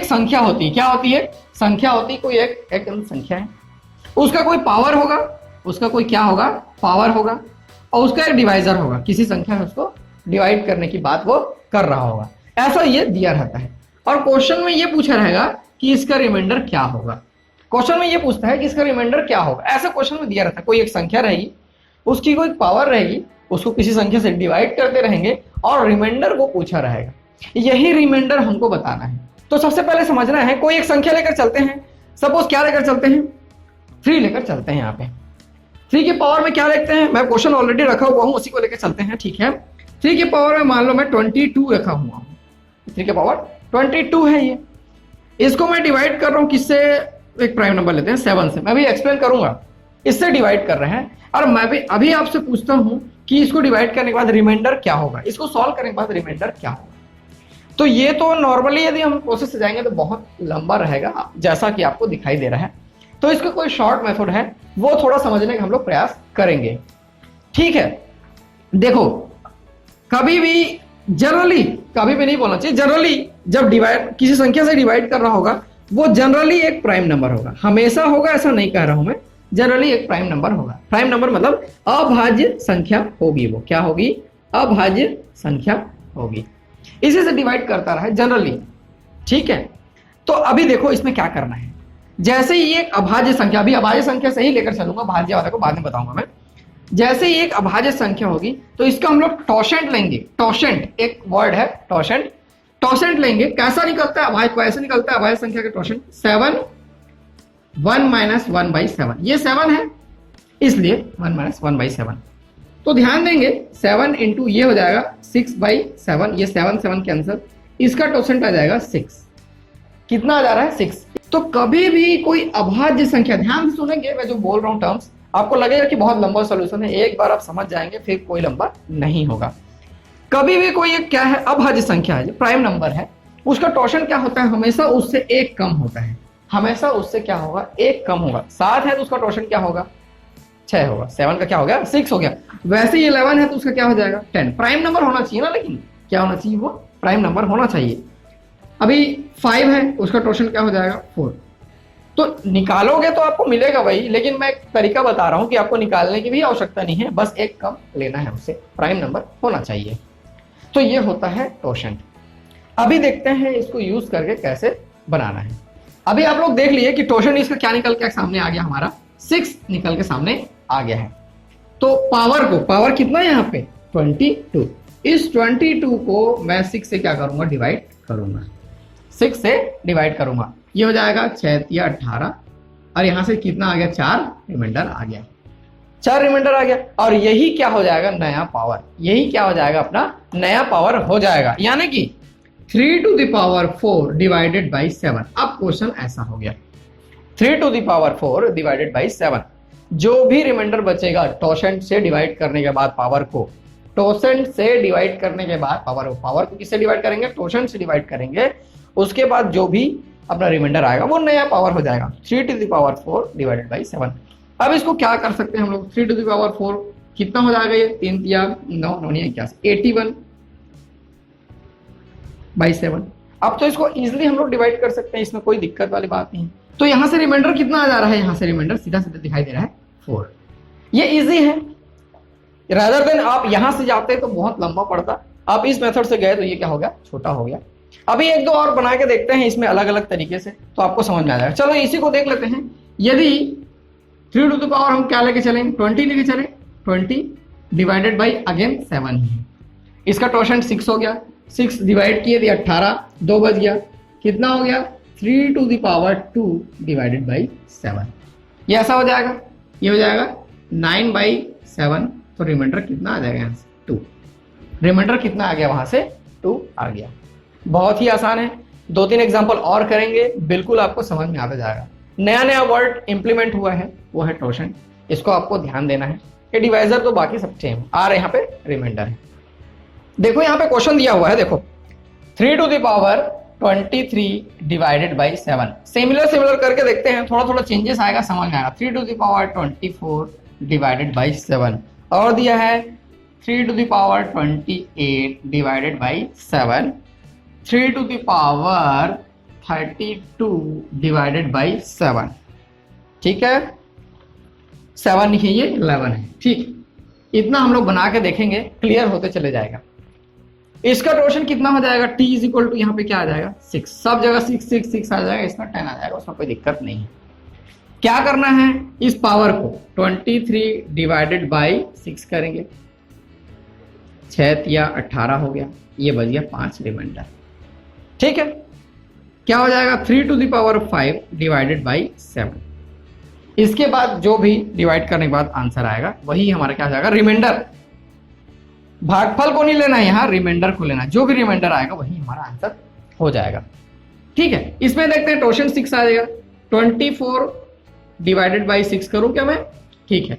एक संख्या होती है, क्या होती है? संख्या होती है, कोई एक संख्या है, उसका कोई पावर होगा, उसका कोई क्या होगा? पावर होगा, और उसका एक डिवाइजर होगा, किसी संख्या में उसको डिवाइड करने की बात वो कर रहा होगा। ऐसा ये दिया रहता है। और क्वेश्चन में ये पूछा रहेगा कि इसका रिमाइंडर क्या होगा। क्वेश्चन में ये पूछता है कि इसका रिमाइंडर क्या होगा। ऐसा क्वेश्चन में दिया रहता है, कोई एक संख्या रहेगी, उसकी कोई पावर रहेगी, उसको किसी संख्या से डिवाइड करते रहेंगे और रिमाइंडर को पूछा रहेगा। यही रिमाइंडर हमको बताना है। तो सबसे पहले समझना है, कोई एक संख्या लेकर चलते हैं, सपोज क्या लेकर चलते हैं? 3 लेकर चलते हैं। यहाँ पे 3 की पावर में क्या लिखते हैं? मैं क्वेश्चन ऑलरेडी रखा हुआ हूं, उसी को लेकर चलते हैं, ठीक है। 3 की पावर में मान लो मैं 22 रखा हुआ हूं, 3 की पावर 22 है ये। इसको मैं डिवाइड कर रहा हूं किससे? एक प्राइम नंबर लेते हैं 7 से, मैं भी एक्सप्लेन करूंगा। इससे डिवाइड कर रहे हैं, और मैं भी अभी आपसे पूछता हूं कि इसको डिवाइड करने के बाद रिमाइंडर क्या होगा, इसको सॉल्व करने के बाद रिमाइंडर क्या होगा। तो ये तो नॉर्मली यदि हम प्रोसेस से जाएंगे तो बहुत लंबा रहेगा, जैसा कि आपको दिखाई दे रहा है। तो इसका कोई शॉर्ट मेथड है, वो थोड़ा समझने का हम लोग प्रयास करेंगे, ठीक है। देखो, कभी भी जनरली, कभी भी नहीं बोलना चाहिए, जनरली जब डिवाइड किसी संख्या से डिवाइड कर रहा होगा, वो जनरली एक प्राइम नंबर होगा। हमेशा होगा ऐसा नहीं कह रहा हूं मैं, जनरली एक प्राइम नंबर होगा। प्राइम नंबर मतलब अभाज्य संख्या होगी। वो क्या होगी? अभाज्य संख्या होगी। इसी से डिवाइड करता रहा है जनरली, ठीक है। तो अभी देखो इसमें क्या करना है। जैसे ही एक अभाज्य संख्या, अभी अभाज्य संख्या से ही लेकर चलूंगा, भाज्य वाले को बाद में बताऊंगा मैं। जैसे ही एक अभाज्य संख्या होगी तो इसका हम लोग टॉसेंट लेंगे। टॉसेंट एक वर्ड है, टॉसेंट। टॉसेंट लेंगे, कैसा निकलता है अभाज्य? कैसे निकलता है अभाज्य संख्या का टॉसेंट? 7 1 - 1/7। ये 7 है, इसलिए 1 - 1/7। तो ध्यान देंगे 7 इंटू ये हो जाएगा 6/7, ये 7 कैंसर, इसका टॉसेंट आ जाएगा 6। कितना आ जा रहा है? 6। तो कभी भी कोई अभाज्य संख्या, ध्यान से सुनेंगे मैं जो बोल रहा हूं टर्म्स, आपको लगेगा कि बहुत लंबा सॉल्यूशन है, एक बार आप समझ जाएंगे फिर कोई लंबा नहीं होगा। कभी भी कोई एक क्या है? अभाज्य संख्या है, प्राइम नंबर है, उसका टॉसेंट क्या होता है? हमेशा उससे एक कम होता है। हमेशा उससे क्या होगा? एक कम होगा। 7 है तो उसका टॉसेंट क्या होगा? 6 होगा। 7 का क्या हो गया? 6 हो गया। वैसे ही 11 है तो उसका क्या हो जाएगा? 10। प्राइम नंबर होना चाहिए ना, लेकिन क्या होना चाहिए? वो प्राइम नंबर होना चाहिए। अभी 5 है, उसका टॉसेंट क्या हो जाएगा? 4। तो निकालोगे तो आपको मिलेगा वही, लेकिन मैं एक तरीका बता रहा हूं कि आपको निकालने की भी आवश्यकता नहीं है, बस एक कम लेना है, उससे प्राइम नंबर होना चाहिए। तो ये होता है टॉसेंट। अभी देखते हैं इसको यूज करके कैसे बनाना है। अभी आप लोग देख लिए कि टॉसेंट इसका क्या निकल के सामने आ गया? हमारा 6 निकल के सामने आ गया है। तो पावर को, पावर कितना है यहाँ पे? 22। इस 22 को मैं 6 से क्या करूंगा? डिवाइड करूंगा। 6 से डिवाइड करूंगा, ये हो जाएगा 6 या 18, और यहां से कितना आ गया? 4 रिमाइंडर आ गया। 4 रिमाइंडर आ गया, और यही क्या हो जाएगा? नया पावर। यही क्या हो जाएगा? अपना नया पावर हो जाएगा, यानी कि 3⁴ डिवाइडेड बाई 7। अब क्वेश्चन ऐसा हो गया, 3⁴ डिवाइडेड बाई 7। जो भी रिमाइंडर बचेगा टॉसेंट से डिवाइड करने के बाद पावर को, टॉसेंट से डिवाइड करने के बाद पावर को, पावर को किससे डिवाइड करेंगे? टॉसेंट से डिवाइड करेंगे। उसके बाद जो भी अपना रिमाइंडर आएगा वो नया पावर हो जाएगा, 3⁴ डिवाइडेड बाई 7। अब इसको क्या कर सकते हैं हम लोग? 3⁴ कितना हो जाएगा? ये 3 या 9 9 81, 81/7। अब तो इसको इजिली हम लोग डिवाइड कर सकते हैं, इसमें कोई दिक्कत वाली बात नहीं है। तो यहां से रिमाइंडर कितना आ जा रहा है? यहां से रिमाइंडर सीधा सीधा दिखाई दे रहा है 4। ये इजी है। रादर देन आप यहां से जाते तो बहुत लंबा पड़ता, आप इस मेथड से गए तो ये क्या हो गया? छोटा हो गया। अभी एक दो और बना के देखते हैं इसमें अलग अलग तरीके से, तो आपको समझ में आ जाएगा। चलो इसी को देख लेते हैं। यदि 3 हम क्या लेके चलें? 20 लेके चले। 20 डिवाइडेड बाई अगेन 7 ही है, इसका टॉसेंट 6 हो गया। 6 डिवाइड किए थे 18, 2 बच गया, कितना हो गया? 3⁴ डिवाइडेड बाई 7। ये ऐसा हो जाएगा, ये हो जाएगा 9/7। तो रिमाइंडर कितना आ जाएगा? यहाँ से 2। रिमाइंडर कितना आ गया? वहां से 2 आ गया। बहुत ही आसान है। 2-3 एग्जांपल और करेंगे, बिल्कुल आपको समझ में आता जाएगा। नया नया वर्ड इंप्लीमेंट हुआ है, वो है टॉसेंट। इसको आपको ध्यान देना है। ये डिवाइजर तो बाकी सब सेम आ रहे, यहाँ पे रिमाइंडर है। देखो यहाँ पे क्वेश्चन दिया हुआ है, देखो 3⁴ डिवाइडेड बाई 7। सिमिलर करके देखते हैं, थोड़ा थोड़ा चेंजेस आएगा, समझ में आएगा। 3⁴ डिवाइडेड बाई 7, और दिया है 3⁴ डिवाइडेड बाई 7, 3⁴ 32 डिवाइडेड बाई 7, ठीक है, 7 नहीं है, ये 11 है, ठीक। इतना हम लोग बना के देखेंगे, क्लियर होते चले जाएगा। इसका टोर्शन कितना हो जाएगा, t इज इक्वल टू यहाँ पे क्या आ जाएगा 6, सब जगह 6 6 6 आ जाएगा, इसका 10 आ जाएगा, उसमें कोई दिक्कत नहीं है। क्या करना है, इस पावर को 23 डिवाइडेड बाई 6 करेंगे, 6 या 18 हो गया, ये बच गया 5 रिमाइंडर, ठीक है। क्या हो जाएगा 3 to the power 5 divided by 7। इसके बाद जो भी डिवाइड करने के बाद आंसर आएगा वही हमारा क्या हो जाएगा रिमाइंडर। भागफल को नहीं लेना है, यहाँ रिमाइंडर को लेना, जो भी रिमाइंडर आएगा वही हमारा आंसर हो जाएगा, ठीक है। इसमें देखते हैं टोर्शन 6 आ जाएगा, 24 डिवाइडेड बाई 6 करूं क्या मैं, ठीक है,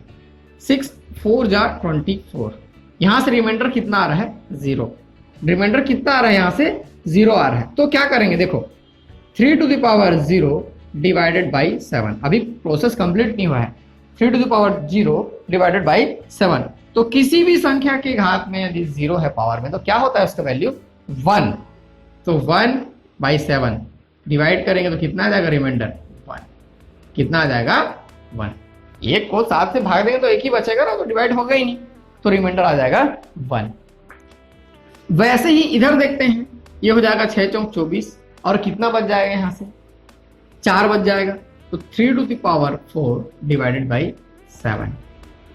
6 4 जा 24, यहां से रिमाइंडर कितना आ रहा है 0, रिमाइंडर कितना आ रहा है, यहां से 0 आ रहा है। तो क्या करेंगे, देखो 3 to the power 0 divided by 7, अभी प्रोसेस कंप्लीट नहीं हुआ है, 3 to the power 0 divided by 7। तो किसी भी संख्या के घात में यदि 0 है पावर में तो क्या होता है उसका वैल्यू 1, तो 1 बाई 7 डिवाइड करेंगे तो कितना आ जाएगा रिमाइंडर 1, कितना आ जाएगा 1। एक को 7 से भाग देंगे तो एक ही बचेगा ना, तो डिवाइड होगा ही नहीं, तो रिमाइंडर आ जाएगा 1। वैसे ही इधर देखते हैं, ये हो जाएगा 6 चौक 24, और कितना बच जाएगा यहां से 4 बच जाएगा, तो 3 to the power 4 divided by 7,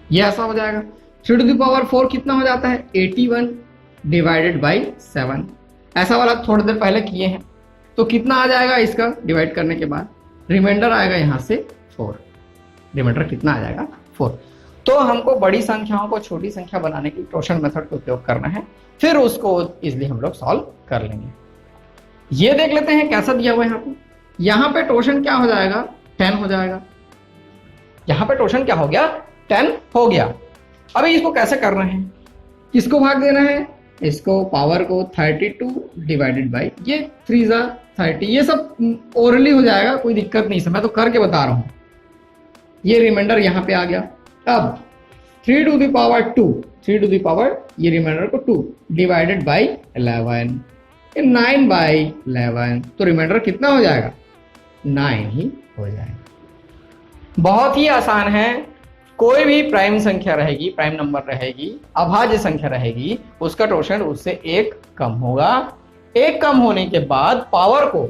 ये ऐसा हो जाएगा। 3 टू द पावर 4 कितना हो जाता है 81 डिवाइडेड बाई 7, ऐसा वाला थोड़ी देर पहले किए हैं, तो कितना आ जाएगा इसका डिवाइड करने के बाद, रिमाइंडर आएगा यहां से 4, रिमाइंडर कितना आ जाएगा 4। तो हमको बड़ी संख्याओं को छोटी संख्या बनाने के टोर्शन मेथड का उपयोग करना है, फिर उसको इजिली हम लोग सॉल्व कर लेंगे। ये देख लेते हैं कैसा दिया हुआ है यहाँ पे, यहाँ पे टोर्शन क्या हो जाएगा 10 हो जाएगा, यहाँ पे टोर्शन क्या हो गया 10 हो गया। अभी इसको कैसे करना है, किसको भाग देना है, इसको पावर को 32 डिवाइडेड बाई ये 3 जा 30, ये सब ओरली हो जाएगा, कोई दिक्कत नहीं है, मैं तो करके बता रहा हूं। ये रिमाइंडर यहाँ पे आ गया, अब 3 to the power 2, 3 to the power ये रिमाइंडर को 2 डिवाइडेड बाई 11, 9 बाई 11, तो रिमाइंडर कितना हो जाएगा 9 ही हो जाएगा। बहुत ही आसान है, कोई भी प्राइम संख्या रहेगी, प्राइम नंबर रहेगी, अभाज्य संख्या रहेगी, उसका टोर्शन उससे 1 कम होगा। 1 कम होने के बाद पावर को,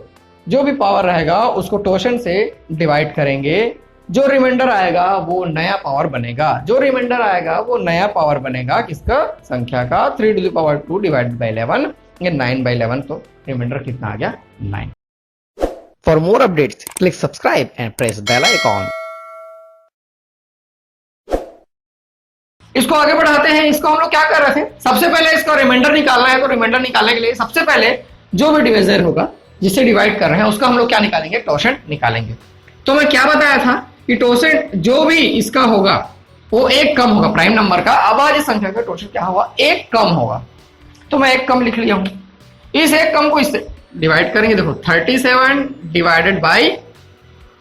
जो भी पावर रहेगा उसको टोर्शन से डिवाइड करेंगे, जो रिमाइंडर आएगा वो नया पावर बनेगा, जो रिमाइंडर आएगा वो नया पावर बनेगा किसका, संख्या का। 3 to the power 2 divided by 11, ये 9 बाई 11, तो रिमाइंडर कितना आ गया 9। For more updates click subscribe and press bell icon. इसको आगे बढ़ाते हैं। इसको हम लोग क्या कर रहे थे, सबसे पहले इसका रिमाइंडर निकालना है, तो रिमाइंडर निकालने के लिए सबसे पहले जो भी डिविजर होगा जिससे डिवाइड कर रहे हैं उसका हम लोग क्या निकालेंगे, टोर्शन निकालेंगे। तो मैं क्या बताया था कि टोर्शन जो भी इसका होगा वो 1 कम होगा, प्राइम नंबर का अभाज्य संख्या का टोर्शन क्या होगा 1 कम होगा। तो मैं 1 कम लिख लिया हूं, इस 1 कम को इससे डिवाइड करेंगे, देखो 37 डिवाइडेड बाई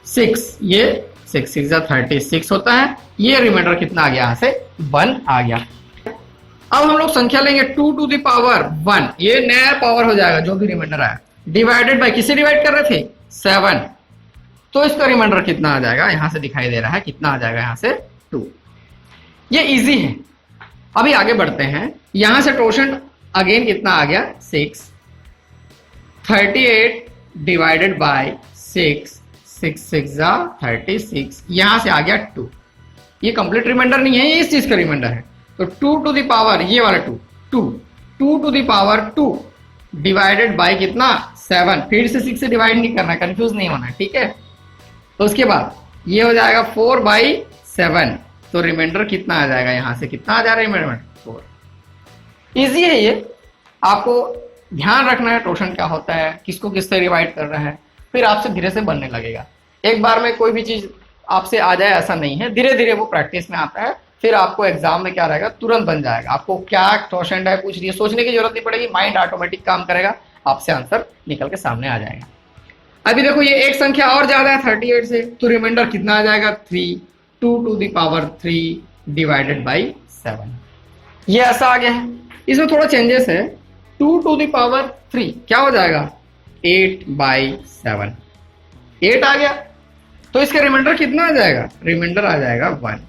6, ये 6 6 36 होता है, ये रिमाइंडर कितना आ गया यहाँ से 1 आ गया। अब हम लोग संख्या लेंगे 2 टू द पावर 1, ये नया पावर हो जाएगा जो भी रिमाइंडर आया, डिवाइडेड बाई किसे डिवाइड कर रहे थे 7, तो इसका रिमाइंडर कितना आ जाएगा, यहां से दिखाई दे रहा है कितना आ जाएगा यहाँ से 2। ये इजी है। अभी आगे बढ़ते हैं, यहां से टोर्शन अगेन कितना आ गया 6, 38 डिवाइडेड बाई 6, 6 6 36, यहां से आ गया 2। ये कंप्लीट रिमाइंडर नहीं है, ये इस चीज का रिमाइंडर है, तो 2 टू द पावर ये वाला 2 2 to the power 2 divided by कितना 7, फिर से 6 से डिवाइड नहीं करना, कंफ्यूज नहीं होना, ठीक है। तो उसके बाद ये हो जाएगा 4 बाई 7, तो रिमाइंडर कितना आ जाएगा, यहां से कितना आ जा रहा है रिमाइंडर 4। इजी है ये, आपको ध्यान रखना है टोर्शन क्या होता है, किसको किससे डिवाइड कर रहा है, फिर आपसे धीरे से बनने लगेगा। एक बार में कोई भी चीज आपसे आ जाए ऐसा नहीं है, धीरे धीरे वो प्रैक्टिस में आता है, फिर आपको एग्जाम में क्या रहेगा तुरंत बन जाएगा। आपको क्या टोर्शन है कुछ नहीं सोचने की जरूरत नहीं पड़ेगी, माइंड ऑटोमेटिक काम करेगा, आपसे आंसर निकल के सामने आ जाएगा। अभी देखो ये एक संख्या और ज्यादा है 38 से, तो रिमाइंडर कितना आ जाएगा 3, 2 to the power 3 divided by 7, ये ऐसा आ गया है। इसमें थोड़ा चेंजेस है, 2 टू द पावर 3 क्या हो जाएगा 8/7, 8 आ गया। तो इसका रिमाइंडर कितना आ जाएगा? रिमाइंडर आ जाएगा 1।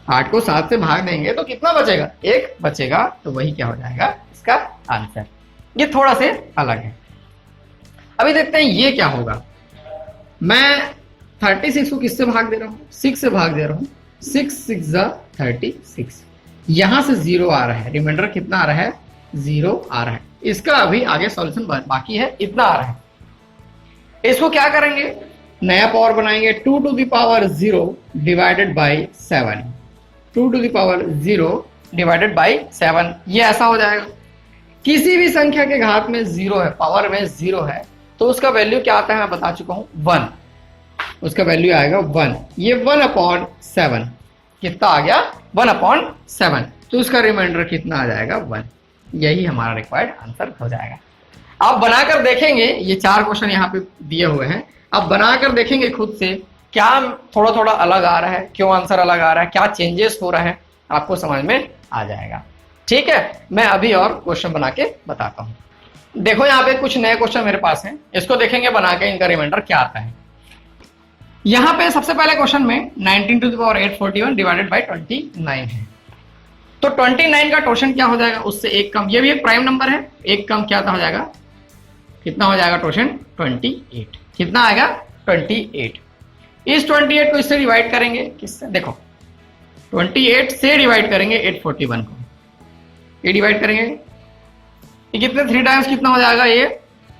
8 को 7 से भाग देंगे तो कितना बचेगा? 1 बचेगा। तो वही क्या हो जाएगा इसका आंसर। ये थोड़ा से अलग है। अभी देखते हैं ये क्या होगा। मैं 36 को किससे भाग दे रहा हूं? 6 से भाग दे रहा हूं। 6 6 36। यहां से 0 आ रहा है, रिमाइंडर कितना आ रहा है? 0 आ रहा है। इसका अभी आगे सॉल्यूशन बाकी है, इतना आ रहा है। इसको क्या करेंगे? नया पावर बनाएंगे। 2 to the power 0 divided by 7। 2 to the power 0 divided by 7। ये ऐसा हो जाएगा। किसी भी संख्या के घात में 0 है, पावर में 0 है, तो उसका वैल्यू क्या आता है मैं बता चुका हूं, 1। उसका वैल्यू आएगा 1। ये 1/7 कितना आ गया? 1/7। तो उसका रिमाइंडर कितना आ जाएगा? 1। यही हमारा रिक्वायर्ड आंसर हो जाएगा। आप बनाकर देखेंगे, ये 4 क्वेश्चन यहाँ पे दिए हुए हैं, आप बनाकर देखेंगे खुद से क्या थोड़ा थोड़ा अलग आ रहा है, क्यों आंसर अलग आ रहा है, क्या चेंजेस हो रहा है, आपको समझ में आ जाएगा। ठीक है, मैं अभी और क्वेश्चन बना के बताता हूँ। देखो यहाँ पे कुछ नए क्वेश्चन मेरे पास हैं, इसको देखेंगे बना के, इनका रिमाइंडर क्या आता है। यहाँ पे सबसे पहले क्वेश्चन में 19 to the power 841 divided by 29 है। तो 29 का टोशन क्या हो जाएगा? उससे एक कम, ये भी एक प्राइम नंबर है, एक कम क्या हो जाएगा? कितना हो जाएगा टोशन? 28। कितना आएगा? 28। इस 28 को इससे डिवाइड करेंगे, किससे? देखो 28 से डिवाइड करेंगे 841 को, ये डिवाइड करेंगे, ये कितने 3 टाइम्स कितना हो जाएगा? ये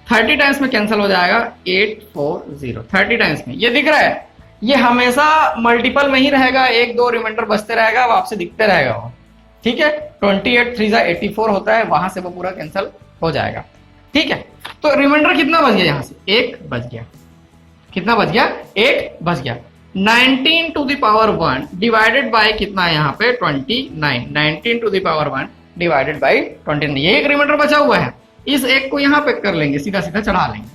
30 टाइम्स में कैंसिल हो जाएगा। 840 30 टाइम्स में, ये दिख रहा है, ये हमेशा मल्टीपल में ही रहेगा, 1 2 रिमाइंडर बचते रहेगा, वो आपसे दिखते रहेगा वो। ठीक है, 28 3 84 होता है, वहां से वो पूरा कैंसिल हो जाएगा। ठीक है, तो रिमाइंडर कितना बच गया? यहां से 1 बच गया। कितना बच गया? 1 बच गया। 19 to the power 1 divided by कितना है यहाँ पे? 29। 19 to the power 1 divided by 29, ये एक रिमाइंडर बचा हुआ है, इस एक को यहाँ पे कर लेंगे, सीधा सीधा चढ़ा लेंगे।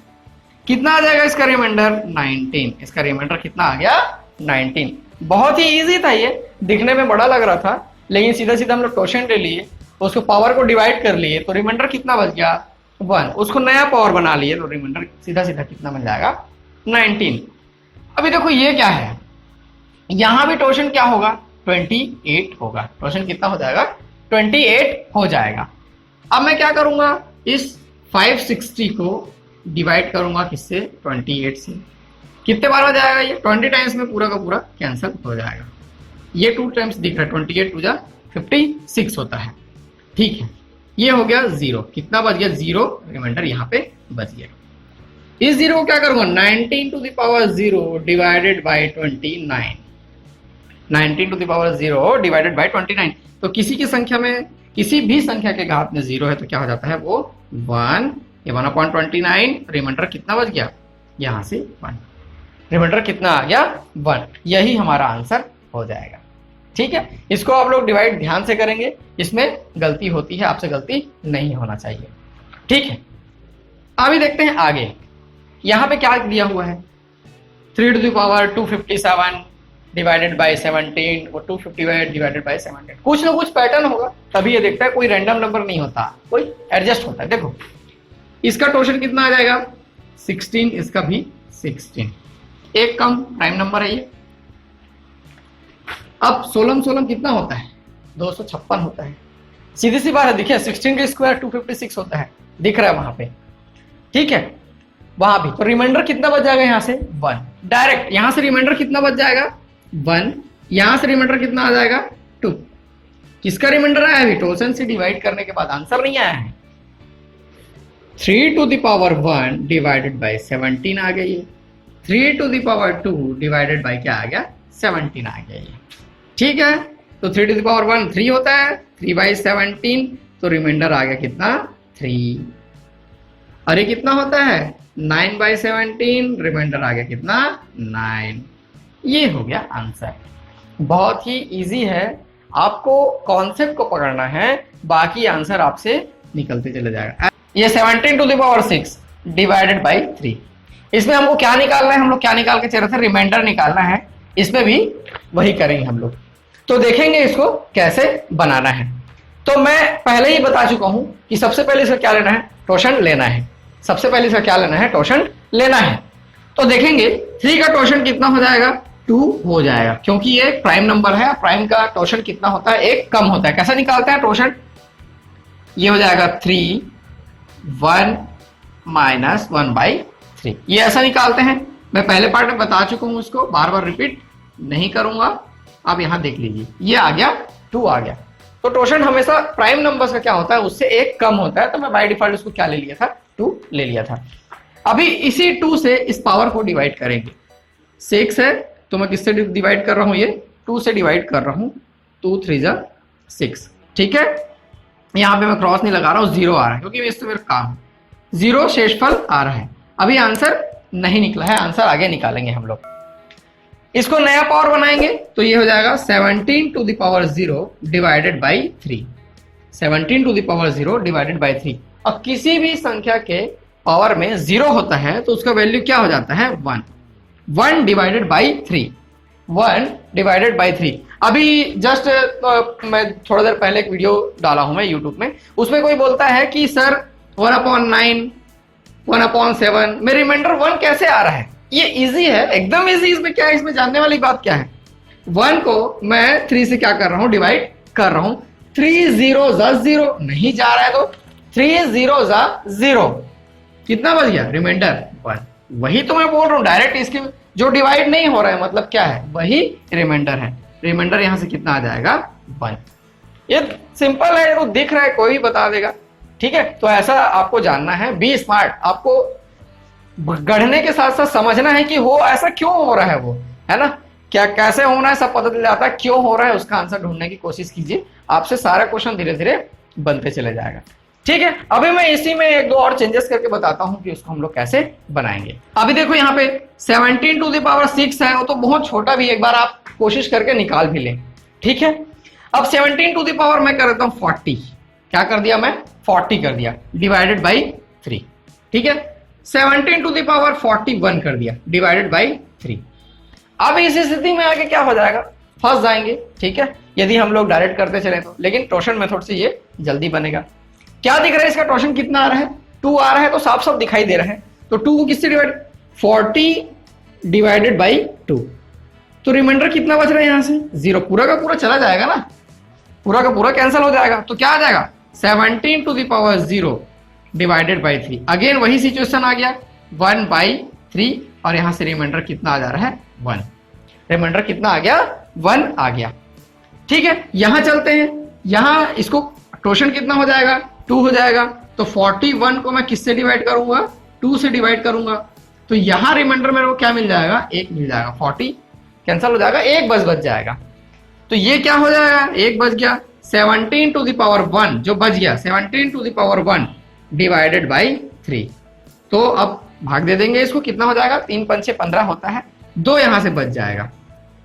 कितना आ जाएगा इसका रिमाइंडर? 19। इसका रिमाइंडर कितना आ गया? 19। बहुत ही इजी था, ये दिखने में बड़ा लग रहा था, लेकिन सीधा सीधा हम लोग क्वेश्चन ले लिए, उसको पावर को डिवाइड कर लिए, तो रिमाइंडर कितना बच गया? 1। उसको नया पावर बना लिए, तो रिमाइंडर सीधा सीधा कितना बन जाएगा? 19। अभी देखो ये क्या है, यहां भी टोशन क्या होगा? 28 होगा। टोशन कितना हो जाएगा? 28 हो जाएगा। अब मैं क्या करूंगा? इस 560 को डिवाइड करूंगा किससे? 28 से। कितने बार हो जाएगा ये? 20 टाइम्स में पूरा का पूरा कैंसिल हो जाएगा। ये 2 टाइम्स दिख रहा है, 28 2 जा 56 होता है। ठीक है, ये हो गया 0। कितना बच गया? 0। रिमाइंडर यहाँ पे बच गया। इस 0 को क्या करूंगा? 19 to the power 0 divided by 29। 19 to the power 0 divided by 29। तो किसी की संख्या में, किसी भी संख्या के घात में 0 है तो क्या हो जाता है? वो 1। ये 1/29। रिमाइंडर कितना बच गया? यहां से 1। रिमाइंडर कितना आ गया? 1। यही हमारा आंसर हो जाएगा। ठीक है, इसको आप लोग डिवाइड ध्यान से करेंगे, इसमें गलती होती है, आपसे गलती नहीं होना चाहिए। ठीक है, अभी देखते हैं आगे। यहां पे क्या दिया हुआ है? 3 to the power 257 divided by 17 और 258 डिवाइडेड बाई 17। कुछ ना कुछ पैटर्न होगा, तभी ये देखता है, कोई रैंडम नंबर नहीं होता, कोई एडजस्ट होता है। देखो इसका टोटल कितना आ जाएगा? 16। इसका भी 16, एक कम प्राइम नंबर है ये। अब 16 कितना होता है? 256 होता है। सीधी सी बात है, देखिए 16 का स्क्वायर 256 होता है, दिख रहा है वहां पे। ठीक है, वहां भी। तो रिमाइंडर कितना बच जाएगा? यहां से 1। डायरेक्ट यहां से रिमाइंडर कितना बच जाएगा? 1। यहां से रिमाइंडर कितना आ जाएगा? 2। किसका रिमाइंडर आया? अभी टोशन से डिवाइड करने के बाद आंसर नहीं आया है। 3 to the power 1 divided by 17 आ गई। 3 to the power 2 divided by क्या आ गया? 17 आ गया ये। ठीक है, तो 3 to the power 1 3 होता है, 3/17, तो रिमाइंडर आ गया कितना? 3। अरे कितना होता है? 9/17, रिमाइंडर आ गया कितना? 9। ये हो गया आंसर। बहुत ही इजी है, आपको कॉन्सेप्ट को पकड़ना है, बाकी आंसर आपसे निकलते चले जाएगा। ये 17 to the power 6 divided by 3, इसमें हमको क्या निकालना है? हम लोग क्या निकाल के चल रहे थे? रिमाइंडर निकालना है। इसमें भी वही करेंगे हम लोग, तो देखेंगे इसको कैसे बनाना है। तो मैं पहले ही बता चुका हूं कि सबसे पहले इसका क्या लेना है? टोशन लेना है। सबसे पहले इसका क्या लेना है, टोशन लेना है। तो देखेंगे 3 का टोशन कितना हो जाएगा, 2 हो जाएगा, क्योंकि ये प्राइम नंबर है। प्राइम का टोशन कितना होता है, 1 कम होता है। कैसा निकालते हैं टोशन, ये हो जाएगा 3 1 माइनस 1/3, ये ऐसा निकालते हैं। मैं पहले पार्ट में बता चुका हूं, उसको बार बार रिपीट नहीं करूंगा। आप यहां देख लीजिए, ये आ गया 2 आ गया। तो टोशन हमेशा प्राइम नंबर का क्या होता है, उससे 1 कम होता है। तो मैं बाय डिफॉल्ट उसको क्या ले लिया था, 2 ले लिया था। अभी इसी 2 से इस पावर को डिवाइड करेंगे। 6 है तो मैं किससे डिवाइड कर रहा हूं, ये 2 से डिवाइड कर रहा हूं। 2 3 जा 6, ठीक है। यहां पे मैं क्रॉस नहीं लगा रहा हूं, 0 आ रहा है क्योंकि इससे मेरा काम 0 शेषफल आ रहा है। अभी आंसर नहीं निकला है, आंसर आगे निकालेंगे हम लोग। इसको नया पावर बनाएंगे तो ये हो जाएगा 17 to the power 0 divided by 3। 17 to the power 0 divided by 3। और किसी भी संख्या के पावर में 0 होता है तो उसका वैल्यू क्या हो जाता है, 1। 1 डिवाइडेड बाई 3, 1 डिवाइडेड बाई 3। अभी जस्ट मैं थोड़ा देर पहले एक वीडियो डाला हूं मैं यूट्यूब में, उसमें कोई बोलता है कि सर 1/9 1/7 में रिमाइंडर 1 कैसे आ रहा है। ये इजी है, एकदम इजी। इसमें क्या है, इसमें जानने वाली बात क्या है, 1 को मैं 3 से क्या कर रहा हूं, डिवाइड कर रहा हूं। 3 0 जा 0 नहीं जा रहा है तो 3 0 जा 0, कितना बच गया, रिमाइंडर 1। वही तो मैं बोल रहा हूं, डायरेक्ट इसके जो डिवाइड नहीं हो रहा है मतलब क्या है, वही रिमाइंडर है। रिमाइंडर यहां से कितना आ जाएगा, 1। ये सिंपल है, तो दिख रहा है, कोई बता देगा, ठीक है। तो ऐसा आपको जानना है, बी स्मार्ट। आपको गढ़ने के साथ साथ समझना है कि वो ऐसा क्यों हो रहा है, वो है ना, क्या कैसे होना है सब पता चल जाता है। क्यों हो रहा है उसका आंसर ढूंढने की कोशिश कीजिए, आपसे सारा क्वेश्चन धीरे धीरे बनते चले जाएगा, ठीक है। अभी मैं इसी में 1-2 और चेंजेस करके बताता हूं कि उसको हम लोग कैसे बनाएंगे। अभी देखो यहाँ पे 17 टू द पावर 6 है, वो तो बहुत छोटा भी, एक बार आप कोशिश करके निकाल भी लें, ठीक है। अब 17 टू द पावर मैं कर देता हूं 40, क्या कर दिया मैं, 40 कर दिया, डिवाइडेड बाई 3, ठीक है। 17 टू द पावर 41 कर दिया, डिवाइडेड बाई 3। अब इस स्थिति में आगे क्या हो जाएगा, फंस जाएंगे, ठीक है, यदि हम लोग डायरेक्ट करते चले तो। लेकिन टोशन मेथड से ये जल्दी बनेगा। क्या दिख रहा है, इसका टोशन कितना आ रहा है, 2 आ रहा है, तो साफ साफ दिखाई दे रहा है। तो 2 को किससे डिवाइड, 40 डिवाइडेड बाई 2, तो रिमाइंडर कितना बच रहा है, यहां से 0, पूरा का पूरा चला जाएगा ना, पूरा का पूरा कैंसिल हो जाएगा। तो क्या आ जाएगा, 17 to the power 0 divided by 3। Again वही सिचुएशन आ गया, 1/3, और यहां से रिमाइंडर कितना आ जा रहा है, 1। रिमाइंडर कितना आ गया, 1 आ गया, ठीक है। यहां चलते हैं, यहां इसको टोशन कितना हो जाएगा, 2 हो जाएगा। तो 41 को मैं किससे डिवाइड करूंगा, 2 से डिवाइड करूंगा। तो यहां रिमाइंडर मेरे को क्या मिल जाएगा, 1 मिल जाएगा। 40 कैंसिल हो जाएगा, 1 बच जाएगा। तो ये क्या हो जाएगा, 1 बच गया। 17 टू द पावर 1 जो बच गया, 17 to the power 1 divided by 3। तो अब भाग दे देंगे इसको, कितना हो जाएगा, 3 5 6 15 होता है, 2 यहां से बच जाएगा।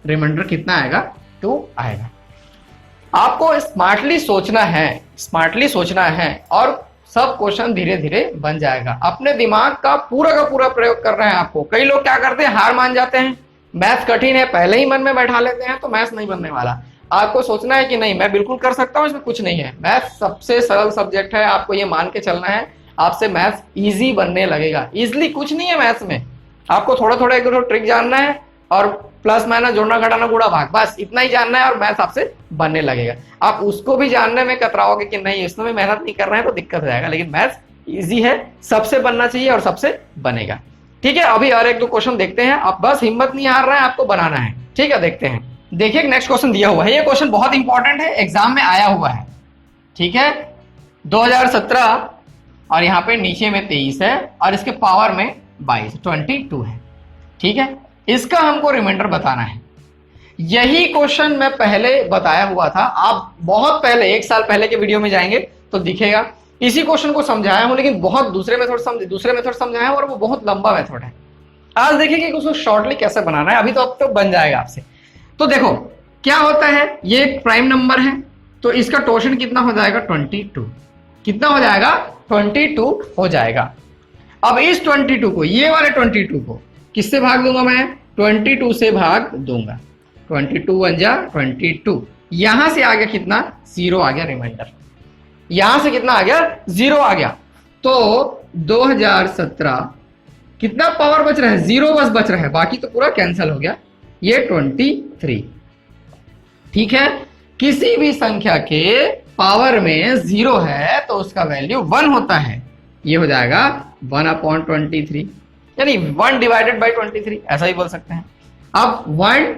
रिमाइंडर कितना आएगा, 2 आएगा। आपको स्मार्टली सोचना है, स्मार्टली सोचना है, और सब क्वेश्चन धीरे धीरे बन जाएगा। अपने दिमाग का पूरा प्रयोग कर रहे हैं आपको। कई लोग क्या करते हैं, हार मान जाते हैं, मैथ्स कठिन है पहले ही मन में बैठा लेते हैं, तो मैथ्स नहीं बनने वाला। आपको सोचना है कि नहीं, मैं बिल्कुल कर सकता हूं, इसमें कुछ नहीं है। मैथ्स सबसे सरल सब्जेक्ट है, आपको ये मान के चलना है, आपसे मैथ्स इजी बनने लगेगा। इजिली कुछ नहीं है मैथ्स में, आपको थोड़ा थोड़ा एक दो ट्रिक जानना है, और प्लस माइनस, जोड़ना घटाना गुणा भाग, बस इतना ही जानना है, और मैथ्स आपसे बनने लगेगा। आप उसको भी जानने में कतराओगे कि नहीं, इसमें भी मेहनत नहीं कर रहे हैं, तो दिक्कत हो जाएगा। लेकिन मैथ्स इजी है, सबसे बनना चाहिए और सबसे बनेगा, ठीक है। अभी और 1-2 क्वेश्चन देखते हैं, आप बस हिम्मत नहीं हार रहे हैं, आपको बनाना है, ठीक है। देखते हैं, देखिए नेक्स्ट क्वेश्चन दिया हुआ है, ये क्वेश्चन बहुत इंपॉर्टेंट है, एग्जाम में आया हुआ है, ठीक है। 2017, और यहाँ पे नीचे में 23 है, और इसके पावर में 22 है, ठीक है। इसका हमको रिमाइंडर बताना है। यही क्वेश्चन मैं पहले बताया हुआ था, आप बहुत पहले 1 साल पहले के वीडियो में जाएंगे तो दिखेगा। इसी क्वेश्चन को समझाया हूं, लेकिन बहुत दूसरे मेथड समझाया हूं, और वो बहुत लंबा मेथड है। आज देखिए कि उसको शॉर्टली कैसे बनाना है, अभी तो अब तो बन जाएगा आपसे। तो देखो क्या होता है, ये एक प्राइम नंबर है, तो इसका टोशन कितना हो जाएगा, 22। कितना हो जाएगा, 22 हो जाएगा। अब इस 22 को, ये वाले 22 को किससे भाग दूंगा मैं, 22 से भाग दूंगा। 22 1 जा 22, यहां से आ गया कितना, 0 आ गया रिमाइंडर, यहां से कितना आ गया, 0 आ गया। तो 2017 कितना पावर बच रहा है, 0 बस बच रहा है, बाकी तो पूरा कैंसिल हो गया, ये 23। ठीक है, किसी भी संख्या के पावर में 0 है तो उसका वैल्यू 1 होता है, ये हो जाएगा 1/23, यानी 1 डिवाइडेड बाई 23, ऐसा ही बोल सकते हैं। अब 1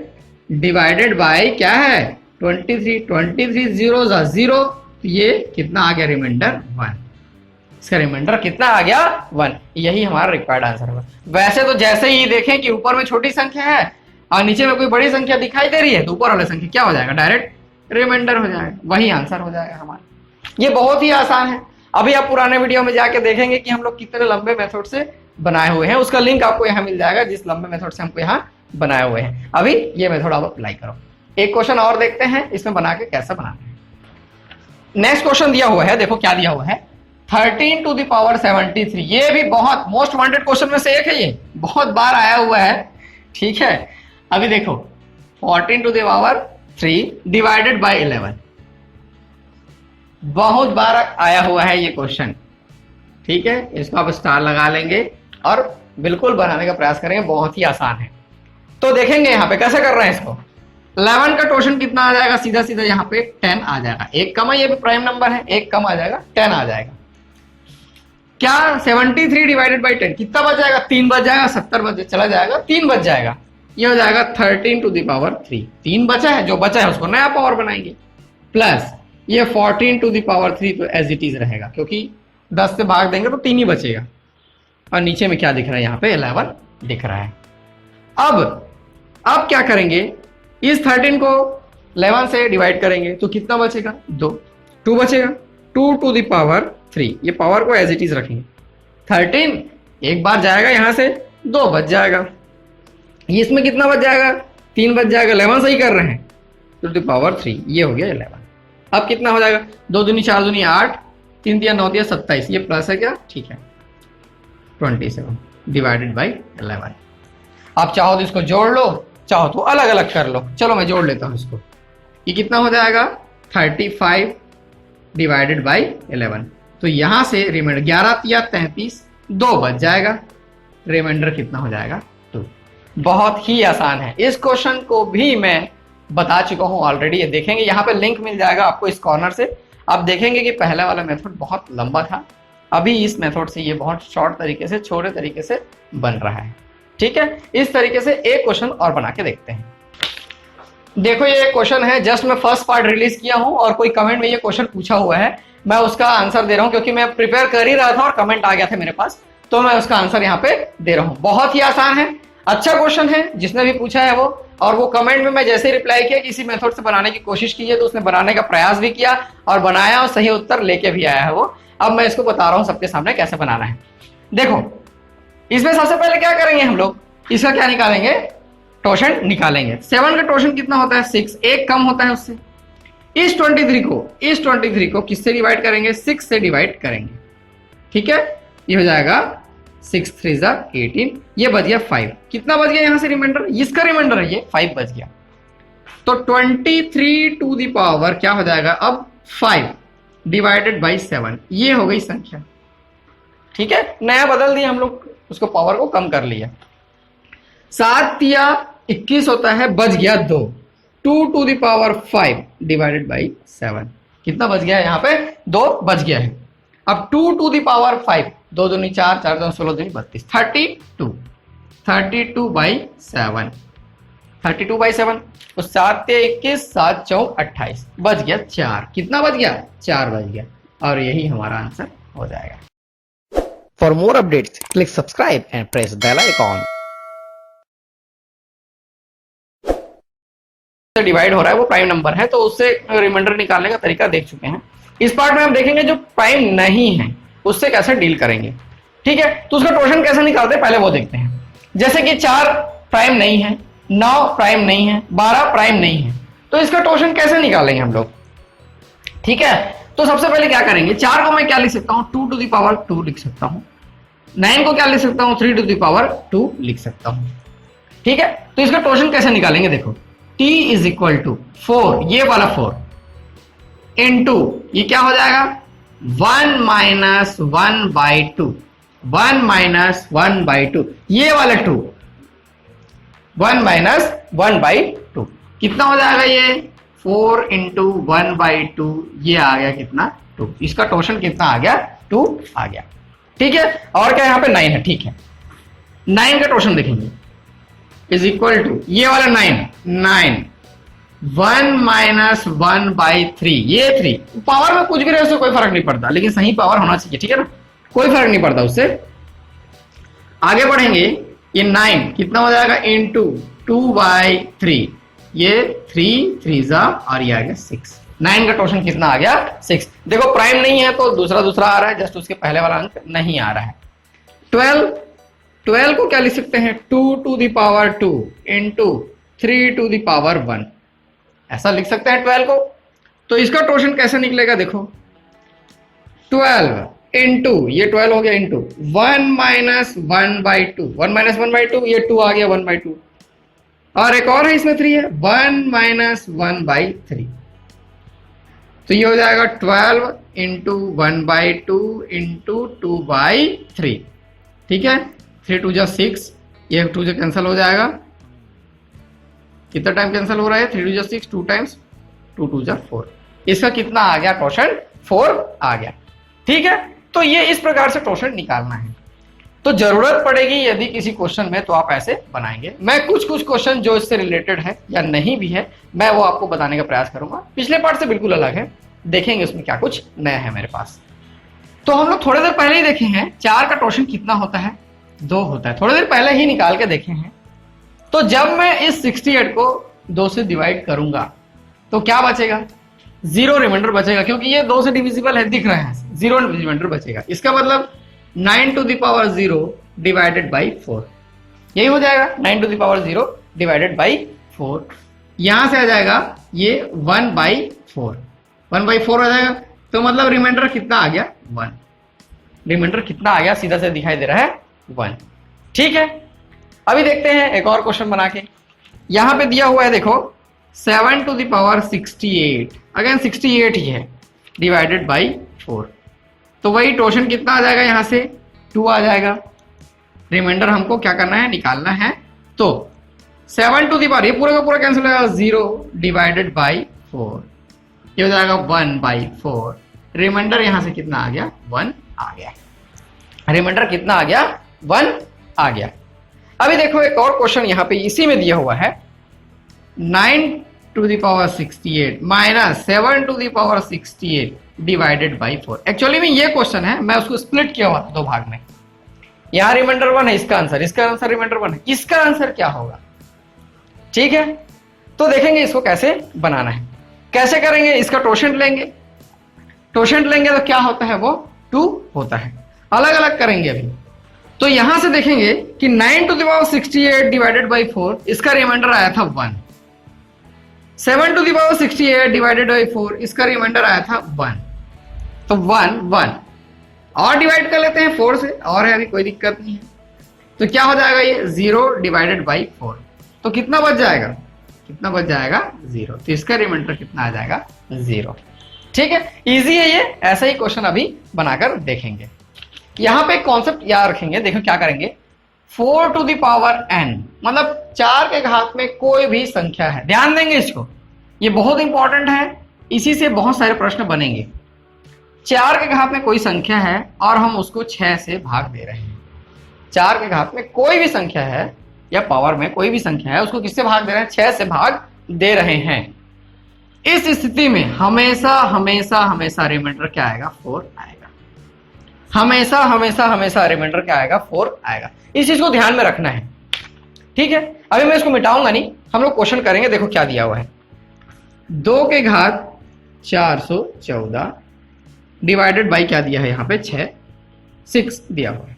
डिवाइडेड बाई क्या है 23 जीरो 0, तो ये कितना आ गया रिमाइंडर 1, इसका रिमाइंडर कितना आ गया 1, यही हमारा रिक्वायर्ड आंसर होगा। वैसे तो जैसे ही देखें कि ऊपर में छोटी संख्या है और नीचे में कोई बड़ी संख्या दिखाई दे रही है तो ऊपर वाला संख्या क्या हो जाएगा, डायरेक्ट रिमाइंडर हो जाएगा, वही आंसर हो जाएगा हमारा। ये बहुत ही आसान है। अभी आप पुराने वीडियो में जाके देखेंगे कि हम लोग कितने लंबे मेथड से बनाए हुए हैं, उसका लिंक आपको यहाँ मिल जाएगा जिस लंबे मेथड से हमको यहाँ बनाए हुए हैं। अभी ये मेथड आप अप्लाई करो। एक क्वेश्चन और देखते हैं इसमें बना के कैसे बनाना है। नेक्स्ट क्वेश्चन दिया हुआ है, देखो क्या दिया हुआ है, 13 टू द पावर 73। ये भी बहुत मोस्ट वांटेड क्वेश्चन में से एक है, ये बहुत बार आया हुआ है। ठीक है, अभी देखो 14 to the power 3 divided by 11, बहुत बार आया हुआ है ये क्वेश्चन। ठीक है, इसको आप स्टार लगा लेंगे और बिल्कुल बनाने का प्रयास करेंगे, बहुत ही आसान है। तो देखेंगे यहाँ पे कैसे कर रहे हैं इसको। 11 का टोशन कितना आ जाएगा, सीधा सीधा यहाँ पे 10 आ जाएगा, एक कम है, ये भी प्राइम नंबर है, एक कम आ जाएगा 10 आ जाएगा। क्या 73 डिवाइडेड बाई 10 कितना बच जाएगा, 3 बच जाएगा, 70 बच चला जाएगा, 3 बच जाएगा, ये हो जाएगा 13 टू द पावर 3। 3 बचा है, जो बचा है उसको नया पावर बनाएंगे, प्लस ये 14 टू द पावर 3 तो एज इट इज रहेगा, क्योंकि 10 से भाग देंगे तो 3 ही बचेगा। और नीचे में क्या दिख रहा है, यहाँ पे 11 दिख रहा है। अब क्या करेंगे, इस 13 को 11 से डिवाइड करेंगे तो कितना बचेगा, 2 बचेगा, 2 टू द पावर 3, ये पावर को एज इट इज रखेंगे। 13 एक बार जाएगा यहां से, 2 बच जाएगा, इसमें कितना बच जाएगा, 3 बच जाएगा, 11 सही कर रहे हैं, टू द पावर 3, ये हो गया 11। अब कितना हो जाएगा, 2 दूनी 4 दूनी 8, 3 दिया 9 दिया 27, ये प्लस है क्या, ठीक है, 27 डिवाइडेड बाई 11। आप चाहो तो इसको जोड़ लो, चाहो तो अलग अलग कर लो, चलो मैं जोड़ लेता हूं इसको। ये कितना हो जाएगा 35 डिवाइडेड बाई 11, तो यहां से रिमाइंडर 11 या 33, 2 बच जाएगा, रिमाइंडर कितना हो जाएगा 2। बहुत ही आसान है। इस क्वेश्चन को भी मैं बता चुका हूं ऑलरेडी, ये देखेंगे यहाँ पे लिंक मिल जाएगा आपको इस कॉर्नर से। आप देखेंगे कि पहले वाला मेथड बहुत लंबा था, अभी इस मेथड से ये बहुत शॉर्ट तरीके से, छोटे तरीके से बन रहा है। ठीक है, इस तरीके से एक क्वेश्चन और बना के देखते हैं। देखो ये क्वेश्चन है, जस्ट मैं फर्स्ट पार्ट रिलीज किया हूं और कोई कमेंट में ये क्वेश्चन पूछा हुआ है, मैं उसका आंसर दे रहा हूं, क्योंकि मैं प्रिपेयर कर ही रहा था और कमेंट आ गया था मेरे पास, तो मैं उसका आंसर यहाँ पे दे रहा हूं। बहुत ही आसान है, अच्छा क्वेश्चन है, जिसने भी पूछा है वो, और वो कमेंट में मैं जैसे ही रिप्लाई किया कि इसी मेथड से बनाने की कोशिश की है, तो उसने बनाने का प्रयास भी किया और बनाया और सही उत्तर लेके भी आया है वो। अब मैं इसको बता रहा हूं सबके सामने कैसे बनाना है। देखो इसमें सबसे पहले क्या करेंगे हम लोग, इसका क्या निकालेंगे, टोशन निकालेंगे। 7 का टोशन कितना होता है 6, एक कम होता है उससे। इस 23 को किससे डिवाइड करेंगे, 6 से डिवाइड करेंगे। ठीक है, ये हो जाएगा 6 3 जा 18, ये बच गया 5, कितना बच गया यहां से रिमाइंडर, इसका रिमाइंडर है ये 5 बच गया। तो 23 टू द पावर क्या हो जाएगा अब 5 डिवाइडेड बाई 7, ये हो गई संख्या। ठीक है, नया बदल दिया हम लोग, उसको पावर को कम कर लिया। 7 या 21 होता है, बच गया 2, 2 to the power 5 divided by 7, कितना बच गया यहाँ पे, 2 बच गया है। अब 2 टू द पावर 5, 2 दूनी 4, 4 दूनी 16 दूनी 32, 32 बाई 7, 32 बाई 7, तो 7 या 21, 7 4 28, बच गया 4, कितना बच गया 4 बच गया, और यही हमारा आंसर हो जाएगा। For more updates, click subscribe and press bell icon. Divide हो रहा है वो प्राइम नंबर है, तो उससे रिमाइंडर निकालने का तरीका देख चुके हैं। इस पार्ट में हम देखेंगे जो प्राइम नहीं है उससे कैसे डील करेंगे। ठीक है, तो उसका टोशन कैसे निकालते हैं पहले वो देखते हैं। जैसे कि 4 प्राइम नहीं है, 9 प्राइम नहीं है, 12 प्राइम नहीं है, तो इसका टोशन कैसे निकालेंगे हम लोग। ठीक है, तो सबसे पहले क्या करेंगे, 4 को मैं क्या लिख सकता हूं, 2 टू द पावर 2 लिख सकता हूं। 9 को क्या लिख सकता हूं, 3 टू द पावर 2 लिख सकता हूं। ठीक है, तो इसका टोशन कैसे निकालेंगे, देखो t इज इक्वल टू 4, ये वाला 4 इनटू ये क्या हो जाएगा 1 - 1/2, 1 माइनस 1/2, ये वाला 2, 1 माइनस 1/2 कितना हो जाएगा ये 4 इंटू 1/2, ये आ गया कितना 2, इसका टोशन कितना आ गया 2 आ गया। ठीक है, और क्या यहाँ पे 9 है, ठीक है 9 का टोशन देखेंगे इज इक्वल टू ये वाला 9 1 माइनस 1/3, ये 3 पावर में कुछ भी रहे उससे कोई फर्क नहीं पड़ता, लेकिन सही पावर होना चाहिए, ठीक है ना, कोई फर्क नहीं पड़ता उससे। आगे बढ़ेंगे, ये 9 कितना हो जाएगा इंटू 2/3, ये 3 जा और ये आ गया 6, 9 का टोशन कितना आ गया 6। देखो प्राइम नहीं है तो दूसरा आ रहा है, जस्ट उसके पहले वाला अंक नहीं आ रहा है। 12 को क्या लिख सकते हैं 2 to the power 2 into 3 to the power 1, ऐसा लिख सकते हैं 12 को। तो इसका टोशन कैसे निकलेगा देखो 12 इंटू ये 12 हो गया इंटू 1 माइनस 1/2, 1 माइनस 1/2 ये 2 आ गया 1/2, और एक और है इसमें 3 है 1 माइनस 1/3, तो ये हो जाएगा 12 इंटू 1/2 इंटू 2/3, ठीक है 3 2 जा 6, ये 2 से कैंसिल हो जाएगा, कितना टाइम कैंसिल हो रहा है 3 2 जा 6, 2 टाइम्स 2 2 जा 4, इसका कितना आ गया टोशन 4 आ गया। ठीक है, तो ये इस प्रकार से टोशन निकालना है। तो जरूरत पड़ेगी यदि किसी क्वेश्चन में तो आप ऐसे बनाएंगे। मैं कुछ क्वेश्चन जो इससे रिलेटेड है या नहीं भी है मैं वो आपको बताने का प्रयास करूंगा, पिछले पार्ट से बिल्कुल अलग है, देखेंगे उसमें क्या कुछ नया है मेरे पास। तो हम लोग थोड़ी देर पहले ही देखे हैं 4 का टोशन कितना होता है 2 होता है, थोड़ी देर पहले ही निकाल के देखे हैं। तो जब मैं इस 68 को 2 से डिवाइड करूंगा तो क्या बचेगा 0 रिमाइंडर बचेगा, क्योंकि ये 2 से डिविजिबल है दिख रहा है, 0 रिमाइंडर बचेगा। इसका मतलब 9 to the power 0 divided by 4, यही हो जाएगा 9 to the power 0 divided by 4। यहां से आ जाएगा ये 1/4, 1/4 आ जाएगा, तो मतलब रिमाइंडर कितना आ गया 1, रिमाइंडर कितना आ गया सीधा से दिखाई दे रहा है 1। ठीक है, अभी देखते हैं एक और क्वेश्चन बना के। यहां पे दिया हुआ है देखो 7 टू द पावर 68, अगेन 68 ही है डिवाइडेड बाई 4, तो वही टोशन कितना आ जाएगा यहां से 2 आ जाएगा। रिमाइंडर हमको क्या करना है निकालना है, तो 7 टू द पावर ये पूरा का पूरा कैंसिल हो जाएगा 0 डिवाइडेड बाई 4, ये हो जाएगा 1/4, रिमाइंडर यहां से कितना आ गया 1 आ गया, रिमाइंडर कितना आ गया 1 आ गया। अभी देखो एक और क्वेश्चन यहां पे इसी में दिया हुआ है 9 to the power 68 minus 7 to the power 68 divided by 4। Actually में ये क्वेश्चन है, मैं उसको स्प्लिट किया हुआ था 2 भाग में, यहां रिमाइंडर 1 है, इसका आंसर रिमाइंडर 1 है, इसका आंसर क्या होगा। ठीक है, तो देखेंगे इसको कैसे बनाना है। कैसे करेंगे, इसका टोशेंट लेंगे, टोशेंट लेंगे तो क्या होता है वो 2 होता है, अलग अलग करेंगे अभी। तो यहां से देखेंगे कि 9 to the power 68 divided by 4, इसका रिमाइंडर आया था 1, 7 to the power 68 divided by 4, इसका रिमाइंडर आया था 1, तो 1 और डिवाइड कर लेते हैं 4 से, और है अभी कोई दिक्कत नहीं है, तो क्या हो जाएगा ये 0 डिवाइडेड बाई 4, तो कितना बच जाएगा 0, तो इसका रिमाइंडर कितना आ जाएगा 0। ठीक है, इजी है ये, ऐसा ही क्वेश्चन अभी बनाकर देखेंगे। यहां पे कॉन्सेप्ट याद रखेंगे, देखो क्या करेंगे 4 टू द पावर n, मतलब 4 के घात में कोई भी संख्या है, ध्यान देंगे इसको, ये बहुत इंपॉर्टेंट है, इसी से बहुत सारे प्रश्न बनेंगे। 4 के घात में कोई संख्या है और हम उसको 6 से भाग दे रहे हैं। 4 के घात में कोई भी संख्या है या पावर में कोई भी संख्या है, उसको किससे भाग दे रहे हैं 6 से भाग दे रहे हैं। इस स्थिति में हमेशा हमेशा हमेशा रिमाइंडर क्या आएगा 4 आएगा, हमेशा रिमाइंडर क्या आएगा 4 आएगा। इस चीज को ध्यान में रखना है। ठीक है, अभी मैं इसको मिटाऊंगा नहीं, हम लोग क्वेश्चन करेंगे। देखो क्या दिया हुआ है 2 के घात 414 डिवाइडेड बाई क्या दिया है यहाँ पे 6 दिया हुआ है,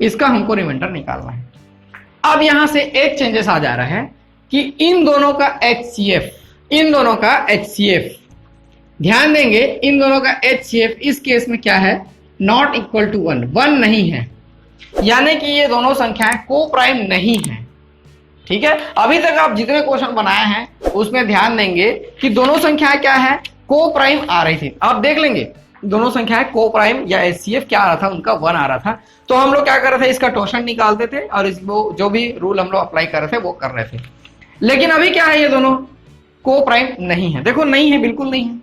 इसका हमको रिमाइंडर निकालना है। अब यहां से एक चेंजेस आ जा रहा है कि इन दोनों का HCF, ध्यान देंगे इन दोनों का HCF इस केस में क्या है नॉट इक्वल टू 1 नहीं है, यानी कि ये दोनों संख्याएं को प्राइम नहीं है। ठीक है, अभी तक आप जितने क्वेश्चन बनाए हैं उसमें ध्यान देंगे कि दोनों संख्याएं क्या है को प्राइम आ रही थी। आप देख लेंगे दोनों संख्याएं को प्राइम या एचसीएफ क्या आ रहा था, उनका 1 आ रहा था। तो हम लोग क्या कर रहे थे, इसका टोशन निकालते थे और वो जो भी रूल हम लोग अप्लाई कर रहे थे वो कर रहे थे। लेकिन अभी क्या है, ये दोनों को प्राइम नहीं है, देखो नहीं है, बिल्कुल नहीं है,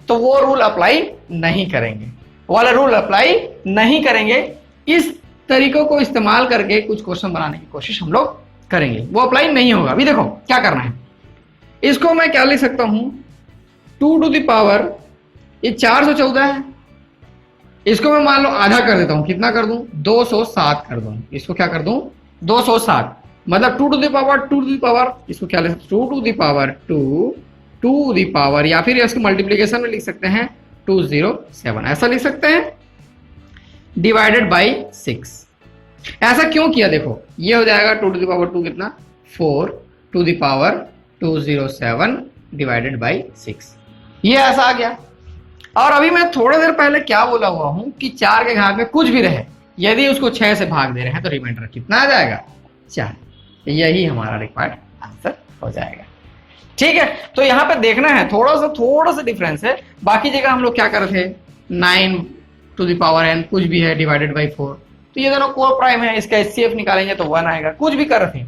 तो वो रूल अप्लाई नहीं करेंगे, वाला रूल अप्लाई नहीं करेंगे। इस तरीकों को इस्तेमाल करके कुछ क्वेश्चन बनाने की कोशिश हम लोग करेंगे, वो अप्लाई नहीं होगा। अभी देखो क्या करना है, इसको मैं क्या लिख सकता हूं, 2 टू द पावर, ये 414 है, इसको मैं मान लो आधा कर देता हूं, कितना कर दूं, 207 कर दूं, इसको क्या कर दूं, 207, मतलब 2 to the power 2 to the power, इसको क्या लिख सकते, 2 to the power 2 to the power, या फिर इसको मल्टीप्लीकेशन में लिख सकते हैं 207, ऐसा लिख सकते हैं, डिवाइडेड बाई 6। ऐसा क्यों किया, देखो ये हो जाएगा 2 टू द पावर 2 कितना, 4 to the power 207 divided by 6, ये ऐसा आ गया। और अभी मैं थोड़ी देर पहले क्या बोला हुआ हूं कि 4 के घात में कुछ भी रहे, यदि उसको 6 से भाग दे रहे हैं तो रिमाइंडर कितना आ जाएगा, 4। यही हमारा रिक्वायर्ड आंसर हो जाएगा। ठीक है, तो यहां पे देखना है, थोड़ा सा डिफरेंस है। बाकी जगह हम लोग क्या कर रहे थे, 9 टू द पावर n कुछ भी है डिवाइडेड बाई 4, तो ये दोनों को प्राइम है, इसका एचसीएफ निकालेंगे तो 1 आएगा। कुछ भी कर रहे थे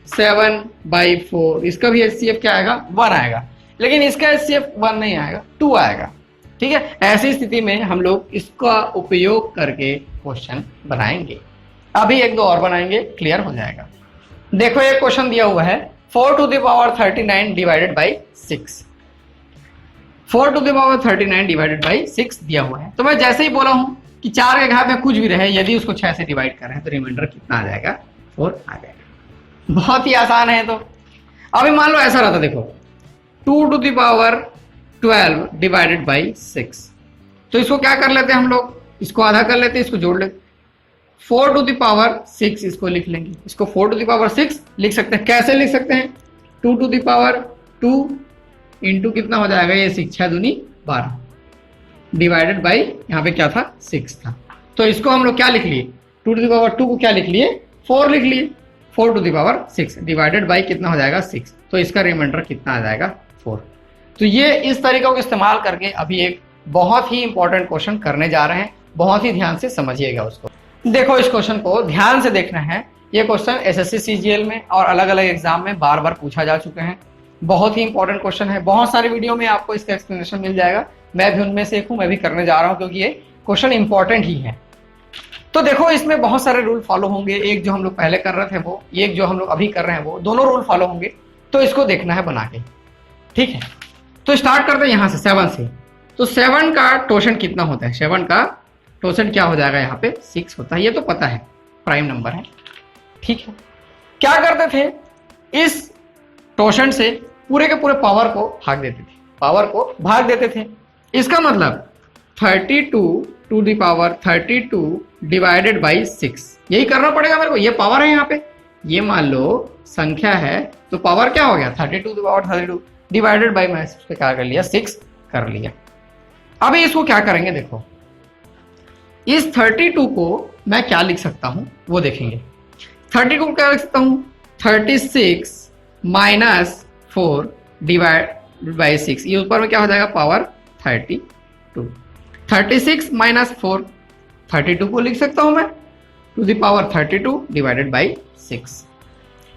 7/4, इसका भी एचसीएफ क्या आएगा, 1 आएगा, लेकिन इसका एचसीएफ 1 नहीं आएगा, 2 आएगा। ठीक है, ऐसी स्थिति में हम लोग इसका उपयोग करके क्वेश्चन बनाएंगे। अभी एक दो और बनाएंगे, क्लियर हो जाएगा। देखो एक क्वेश्चन दिया हुआ है 4 to the power 39 divided by 6, 4 to the power 39 divided by 6 दिया हुआ है। तो मैं जैसे ही बोला हूं कि 4 के घात में कुछ भी रहे, यदि उसको 6 से डिवाइड कर रहे हैं तो रिमाइंडर कितना आ जाएगा, 4 आ जाएगा। बहुत ही आसान है। तो अभी मान लो ऐसा रहता, देखो 2 to the power 12 divided by 6, तो इसको क्या कर लेते हैं हम लोग, इसको आधा कर लेते हैं, इसको जोड़ लेते, 4 टू द पावर 6 इसको लिख लेंगे, इसको 4 टू द पावर 6 लिख सकते हैं। कैसे लिख सकते हैं, 2 टू द पावर 2 इंटू कितना हो जाएगा, ये 6 6 दूनी 12 डिवाइडेड बाई यहाँ पे क्या था, 6 था। तो इसको हम लोग क्या लिख लिए, 2 टू द पावर 2 को क्या लिख लिए, 4 लिख लिए, 4 to the power 6 divided by कितना हो जाएगा, 6, तो इसका रिमाइंडर कितना आ जाएगा, 4। तो ये इस तरीकों को इस्तेमाल करके अभी एक बहुत ही इंपॉर्टेंट क्वेश्चन करने जा रहे हैं, बहुत ही ध्यान से समझिएगा उसको। देखो इस क्वेश्चन को ध्यान से देखना है, ये क्वेश्चन एसएससी सीजीएल में और अलग अलग एग्जाम में बार बार पूछा जा चुके हैं, बहुत ही इंपॉर्टेंट क्वेश्चन है। बहुत सारे वीडियो में आपको इसका एक्सप्लेनेशन मिल जाएगा, मैं भी उनमें से एक हूं, मैं भी करने जा रहा हूं क्योंकि ये क्वेश्चन इंपॉर्टेंट ही है। तो देखो इसमें बहुत सारे रूल फॉलो होंगे, एक जो हम लोग पहले कर रहे थे वो, एक जो हम लोग अभी कर रहे हैं वो, दोनों रूल फॉलो होंगे। तो इसको देखना है बना के, ठीक है। तो स्टार्ट करते हैं यहाँ से 7 से। तो 7 का टोशन कितना होता है, 7 का टोशन क्या हो जाएगा, यहाँ पे 6 होता है, ये तो पता है, प्राइम नंबर है, ठीक है। क्या करते थे, इस टोशन से पूरे के पूरे पावर को भाग देते थे, पावर को भाग देते थे। इसका मतलब 32 to the power 32 divided by 6, यही करना पड़ेगा मेरे को। ये पावर है यहाँ पे, ये मान लो संख्या है, तो पावर क्या हो गया, 32 to the power 32 divided by, मैं इसको क्या कर लिया, 6 कर लिया। अभी इसको क्या करेंगे, देखो इस 32 को मैं क्या लिख सकता हूं वो देखेंगे। 32 को क्या लिख सकता हूं, 36 माइनस 4 डिवाइड बाई 6, ये ऊपर में क्या हो जाएगा, पावर 32। 36 माइनस 4, 32 को लिख सकता हूं मैं to the power 32 divided by 6,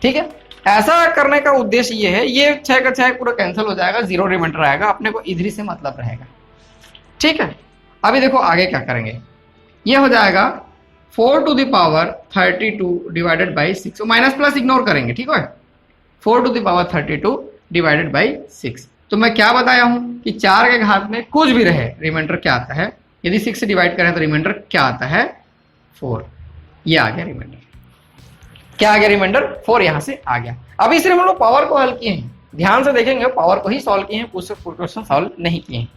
ठीक है। ऐसा करने का उद्देश्य ये है, ये 6 का 6 पूरा कैंसिल हो जाएगा, 0 रिमाइंडर आएगा, अपने को इधर से मतलब रहेगा, ठीक है। अभी देखो आगे क्या करेंगे, ये हो जाएगा 4 to the power 32 divided by 6, minus plus ignore करेंगे, ठीक है। 4 to the power 32 divided by 6, तो मैं क्या बताया हूं कि 4 के घात में कुछ भी रहे, रिमाइंडर क्या आता है, यदि 6 से डिवाइड करें तो रिमाइंडर क्या आता है, 4। ये आ गया रिमाइंडर, क्या आ गया, रिमाइंडर 4 यहां से आ गया। अभी सिर्फ हम लोग पावर को हल किए हैं, ध्यान से देखेंगे पावर को ही सॉल्व किए हैं, क्वेश्चन सॉल्व नहीं किए हैं।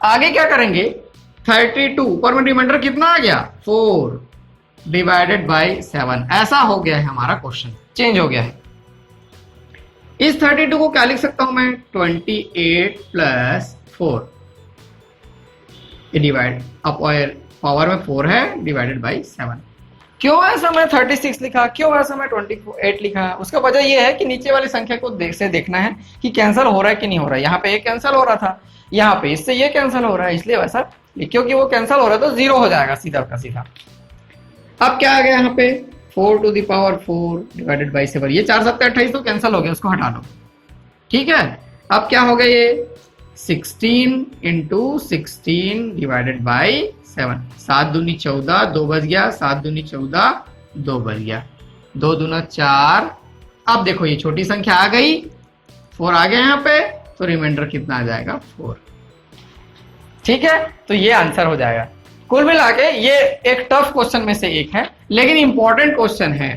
आगे क्या करेंगे, 32 ऊपर में रिमाइंडर कितना आ गया, 4 डिवाइडेड बाई 7, ऐसा हो गया है हमारा क्वेश्चन, चेंज हो गया है। इस 32 को क्या लिख सकता हूं मैं, 28 प्लस 4, ये डिवाइड, अब पावर में 4 है, डिवाइडेड बाई 7, क्यों ऐसा मैं 36 लिखा, क्यों ऐसा मैं 28 लिखा? उसका वजह यह है कि नीचे वाली संख्या को देखना है कि कैंसिल हो रहा है कि नहीं हो रहा है। यहाँ पे ये कैंसिल हो रहा था, यहाँ पे इससे ये कैंसिल हो रहा है, इसलिए वैसा, क्योंकि वो कैंसिल हो रहा है तो 0 हो जाएगा सीधा का सीधा। अब क्या आ गया यहाँ पे 4 to the power 4 divided by 7, ये 4 7 28 तो कैंसिल हो गया, उसको हटा दो। ठीक है, अब क्या हो गया ये 16 इंटू 16 डिवाइडेड बाई 7, 7 दूनी 14, 2 बच गया, 7 दूनी 14, 2 बच गया, 2 दूना 4। अब देखो ये छोटी संख्या आ गई, 4 आ गया यहाँ पे, तो रिमाइंडर कितना आ जाएगा 4। ठीक है, तो ये आंसर हो जाएगा। कुल मिला के ये एक टफ क्वेश्चन में से एक है, लेकिन इंपॉर्टेंट क्वेश्चन है।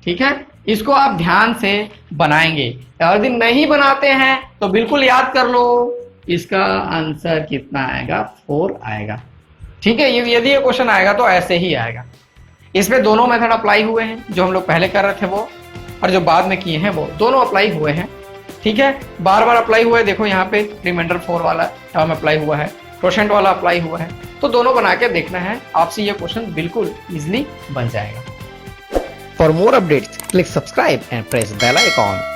ठीक है, इसको आप ध्यान से बनाएंगे। अगर दिन नहीं बनाते हैं तो बिल्कुल याद कर लो, इसका आंसर कितना आएगा 4 आएगा। ठीक है, यदि ये क्वेश्चन आएगा तो ऐसे ही आएगा। इसमें दोनों मेथड अप्लाई हुए हैं, जो हम लोग पहले कर रहे थे वो और जो बाद में किए हैं वो दोनों अप्लाई हुए हैं। ठीक है, बार बार अप्लाई हुआ है। देखो यहाँ पे रिमाइंडर 4 वाला टर्म अप्लाई हुआ है, क्वोशेंट वाला अप्लाई हुआ है, तो दोनों बना के देखना है, आपसे ये क्वेश्चन बिल्कुल इजिली बन जाएगा। For more updates, click subscribe and press bell icon.